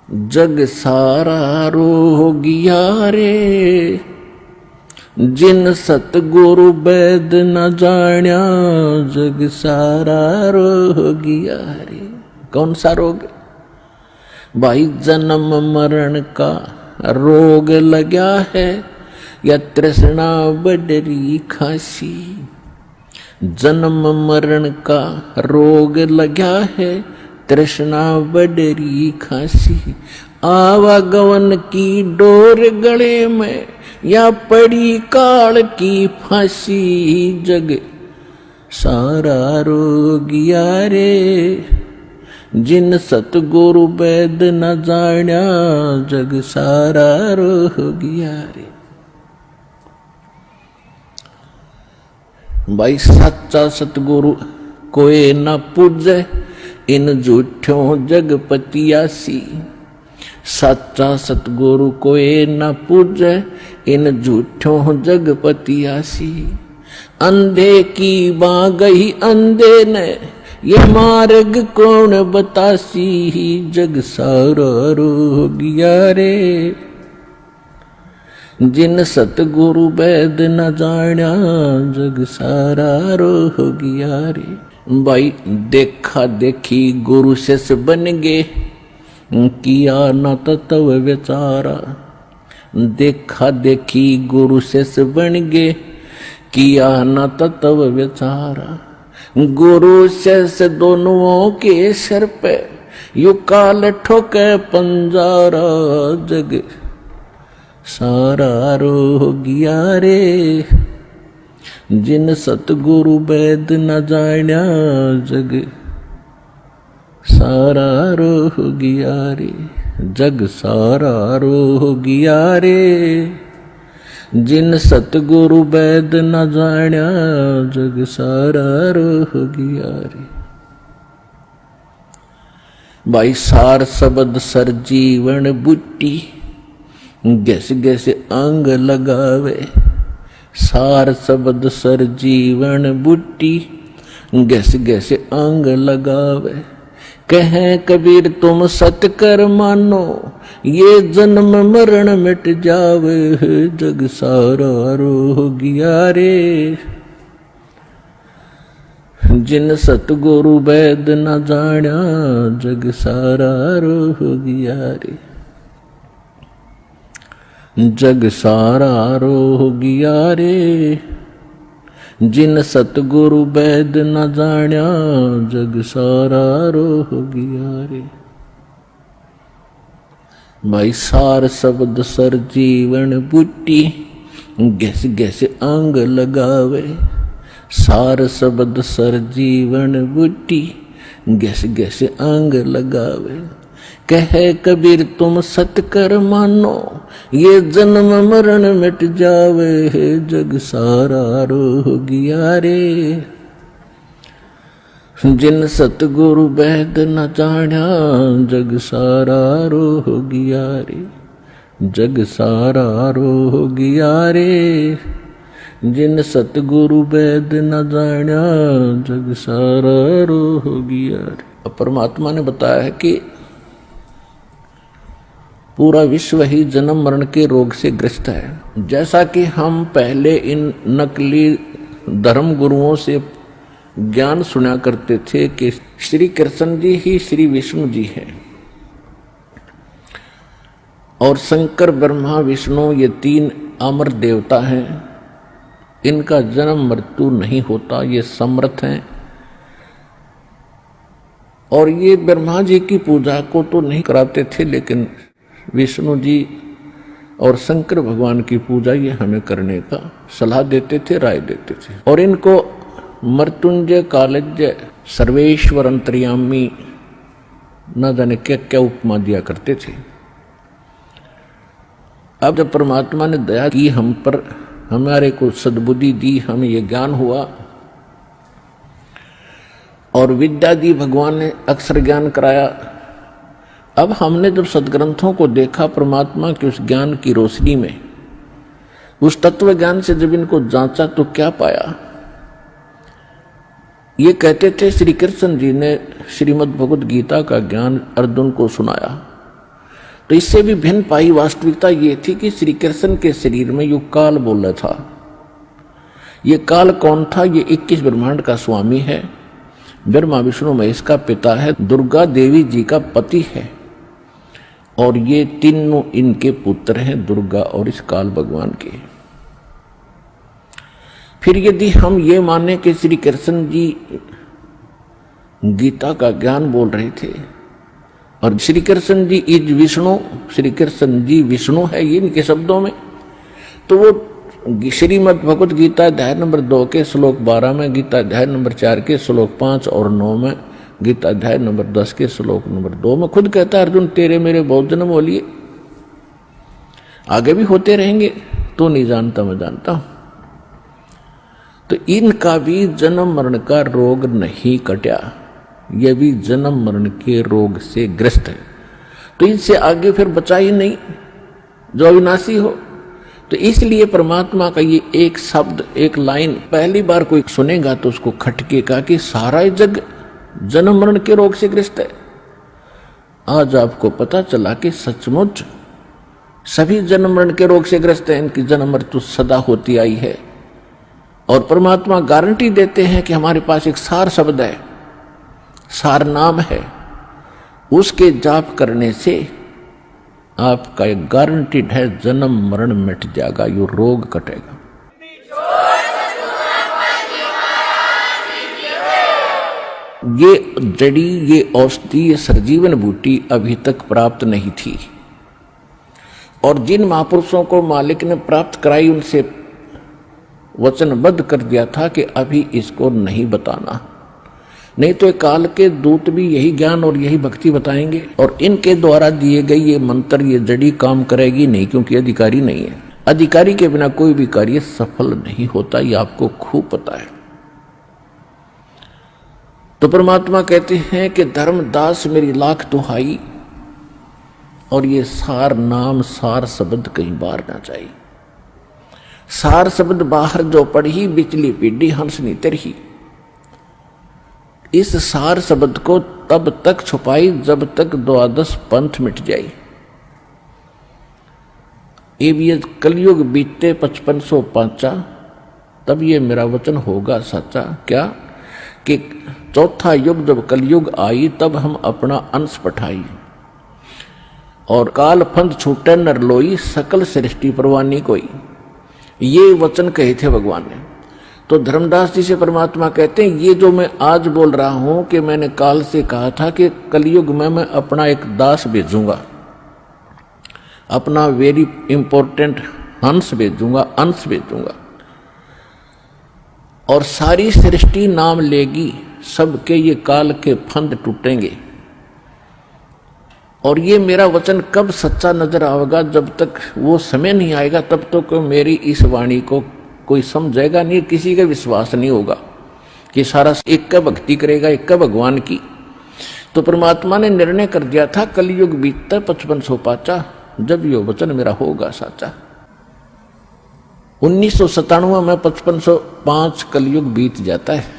जग सारा रोगिया रे, जिन सतगुरु वैद न जाण्या, जग सारा रोगिया रे। कौन सा रोग? भाई जन्म मरण का रोग लगा है, या तृष्णा बडरी खासी। जन्म मरण का रोग लगा है, तृष्णा बडरी खासी। आवागमन की डोर गले में, या पड़ी काल की फांसी। जग सारा रोगिया रे, जिन सतगुरु वैद न जाण्या, जग सारा रोगिया रे। भाई सच्चा सतगुरु कोई न पूजे, इन झूठों जगपतियासी। सच्चा सतगुरु कोई न पूजे, इन झूठों जगपतियासी। अंधे की बाँ गई अंधे ने, ये मार्ग कौन बतासी। जग सारा रोगिया रे, जिन सतगुरु वैद न जाण्या, जग सारा रोगिया रे। भाई देखा देखी गुरु शिष्य बन गे, किया न तत्व विचारा। देखा देखी गुरु शिष्य बन गे, किया न तत्व विचारा। गुरु शिष्य दोनों के सिर पे, यू काल ठोके पंजारा। जग सारा रोगिया रे, जिन सतगुरु वैद न जाण्या, जग सारा रोगिया रे। जग सारा रोगिया रे, जिन सतगुरु वैद न जाण्या, जग सारा रोगिया रे। भाई सार शब्द सर जीवन बूटी, गैस गैस अंग लगावे। सार शब्द सर जीवन बूटी, गैस गैस अंग लगावे। कहें कबीर तुम सत कर मानो, ये जन्म मरण मिट जावे। जग सारा रोगिया रे, जिन सतगुरु वैद न जाण्या, जग सारा रोगिया रे। जग सारा रोगिया रे, जिन सतगुरु वैद न जाण्या, जग सारा रोगिया रे। भाई सार शब्द सर जीवन बूटी, गैस गैस अंग लगावे। सार शब्द सर जीवन बूटी, गैस गैस अंग लगावे। कहे कबीर तुम सत कर मानो, ये जन्म मरण मिट जावे। जग सारा रोगिया रे, जिन सतगुरु वैद न जाण्या, जग सारा रोगिया रे। जग सारा रोगिया रे, जिन सतगुरु वैद न जाण्या, जग सारा रोगिया रे। परमात्मा ने बताया है कि पूरा विश्व ही जन्म मरण के रोग से ग्रस्त है। जैसा कि हम पहले इन नकली धर्म गुरुओं से ज्ञान सुना करते थे कि श्री कृष्ण जी ही श्री विष्णु जी हैं, और शंकर ब्रह्मा विष्णु ये तीन अमर देवता हैं। इनका जन्म मृत्यु नहीं होता, ये समर्थ हैं। और ये ब्रह्मा जी की पूजा को तो नहीं कराते थे, लेकिन विष्णु जी और शंकर भगवान की पूजा ये हमें करने का सलाह देते थे, राय देते थे। और इनको मृत्युंजय, कालज्ञ, सर्वेश्वर, अंतर्यामी न जाने क्या क्या उपमा दिया करते थे। अब जब परमात्मा ने दया की हम पर, हमारे को सद्बुद्धि दी, हमें ये ज्ञान हुआ और विद्या दी, भगवान ने अक्षर ज्ञान कराया। अब हमने जब सदग्रंथों को देखा परमात्मा के उस ज्ञान की रोशनी में, उस तत्व ज्ञान से जब इनको जांचा, तो क्या पाया? ये कहते थे श्री कृष्ण जी ने श्रीमद् भगवद गीता का ज्ञान अर्जुन को सुनाया। तो इससे भी भिन्न पाई वास्तविकता ये थी कि श्री कृष्ण के शरीर में यो काल बोला था। ये काल कौन था? ये 21 ब्रह्मांड का स्वामी है, ब्रह्मा विष्णु महेश का पिता है, दुर्गा देवी जी का पति है, और ये तीनों इनके पुत्र हैं, दुर्गा और इस काल भगवान के। फिर यदि हम ये माने कि श्री कृष्ण जी गीता का ज्ञान बोल रहे थे और श्री कृष्ण जी इज विष्णु, श्री कृष्ण जी विष्णु है ये इनके शब्दों में, तो वो श्रीमद् भगवत गीता अध्याय नंबर 2 के श्लोक 12 में, गीता अध्याय नंबर 4 के श्लोक 5 और 9 में, गीता अध्याय नंबर 10 के श्लोक नंबर 2 में खुद कहता है, अर्जुन तेरे मेरे बहुत जन्म हो लिए, आगे भी होते रहेंगे, तो नहीं जानता मैं जानता हूं। तो इनका भी जन्म मरण का रोग नहीं कटा, यह भी जन्म मरण के रोग से ग्रस्त है, तो इनसे आगे फिर बचा ही नहीं जो अविनाशी हो। तो इसलिए परमात्मा का ये एक शब्द, एक लाइन पहली बार कोई सुनेगा तो उसको खटकेगा कि सारा जग जन्म मरण के रोग से ग्रस्त है। आज आपको पता चला कि सचमुच सभी जन्म मरण के रोग से ग्रस्त हैं, इनकी जन्म मृत्यु सदा होती आई है। और परमात्मा गारंटी देते हैं कि हमारे पास एक सार शब्द है, सार नाम है, उसके जाप करने से आपका एक गारंटीड है जन्म मरण मिट जाएगा, यो रोग कटेगा। ये जड़ी, ये औषधि, ये सर्जीवन बूटी अभी तक प्राप्त नहीं थी, और जिन महापुरुषों को मालिक ने प्राप्त कराई उनसे वचनबद्ध कर दिया था कि अभी इसको नहीं बताना, नहीं तो काल के दूत भी यही ज्ञान और यही भक्ति बताएंगे, और इनके द्वारा दिए गए ये मंत्र, ये जड़ी काम करेगी नहीं, क्योंकि अधिकारी नहीं है। अधिकारी के बिना कोई भी कार्य सफल नहीं होता, ये आपको खूब पता है। तो परमात्मा कहते हैं कि धर्मदास मेरी लाख दुहाई, और ये सार नाम, सार शब्द कहीं बाहर ना चाहिए। सार शब्द बाहर जो पढ़ी, बिचली पीढ़ी हंस नी तरही, इस सार शब्द को तब तक छुपाई जब तक 12 पंथ मिट जाए। ये कलयुग बीते 5505, तब ये मेरा वचन होगा सच्चा। क्या कि चौथा युग जब कलयुग आई, तब हम अपना अंश पठाई, और काल फंद छूटे नर लोई, सकल सृष्टि परवानी कोई। ये वचन कहे थे भगवान ने। तो धर्मदास जी से परमात्मा कहते हैं, ये जो मैं आज बोल रहा हूं कि मैंने काल से कहा था कि कलयुग में मैं अपना एक दास भेजूंगा, अपना वेरी इंपॉर्टेंट हंस भेजूंगा, अंश भेजूंगा, और सारी सृष्टि नाम लेगी, सबके ये काल के फंद टूटेंगे। और ये मेरा वचन कब सच्चा नजर आएगा? जब तक वो समय नहीं आएगा तब तक तो मेरी इस वाणी को कोई समझेगा नहीं, किसी का विश्वास नहीं होगा कि सारा एक का भक्ति करेगा, एक का भगवान की। तो परमात्मा ने निर्णय कर दिया था, कलयुग बीतता 5505, जब यो वचन मेरा होगा साचा। 1997 में 5505 कलयुग बीत जाता है।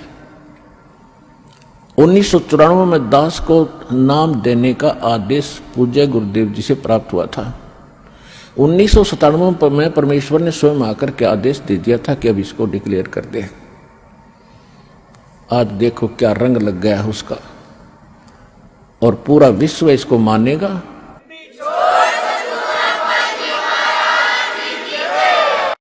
1994 में दास को नाम देने का आदेश पूज्य गुरुदेव जी से प्राप्त हुआ था। 1997 में परमेश्वर ने स्वयं आकर के आदेश दे दिया था कि अब इसको डिक्लेयर कर दे। आज देखो क्या रंग लग गया है उसका, और पूरा विश्व इसको मानेगा